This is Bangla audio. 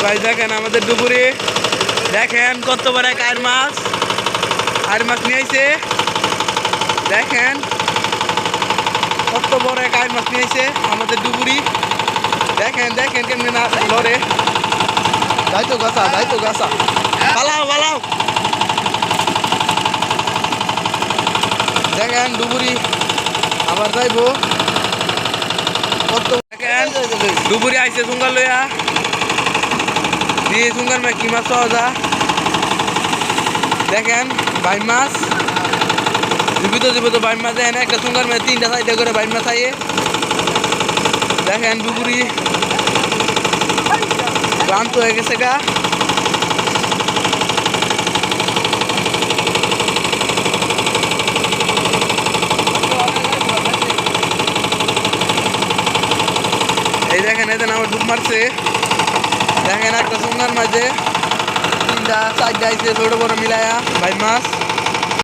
ভাই দেখেন আমাদের ডুবুরি দেখেন কত বড় এক আর মাছ নিয়ে আইছে। দেখেন কত বড় এক আর মাছ নিয়ে আইছে আমাদের ডুবুরি। দেখেন দেখেন কেমনে না লড়ে। যাইতো গাছা পালাও পালাও। দেখেন ডুবুরি আবার যাইবো। কত দেখেন ডুবুরি আইছে সুঙ্গার লইয়া দিয়ে সুঙ্গার মা কি মাছ পাওয়া যা। দেখেন বাইম মাছ জীবিত বাইম মাছ। দেখেন একটা সুঙ্গার মেয়ে 3টা 4টা করে বাইম মাছ আইয়ে। দেখেন ডুবুরি ক্লান্ত হয়ে গেছে গা। এই দেখেন এদিন আমার ডুব মারছে। দেখেন একটা সুঙ্গার মাঝে 3টা 4টা আইছে ছোট বড় মিলায়া ভাই মাছ।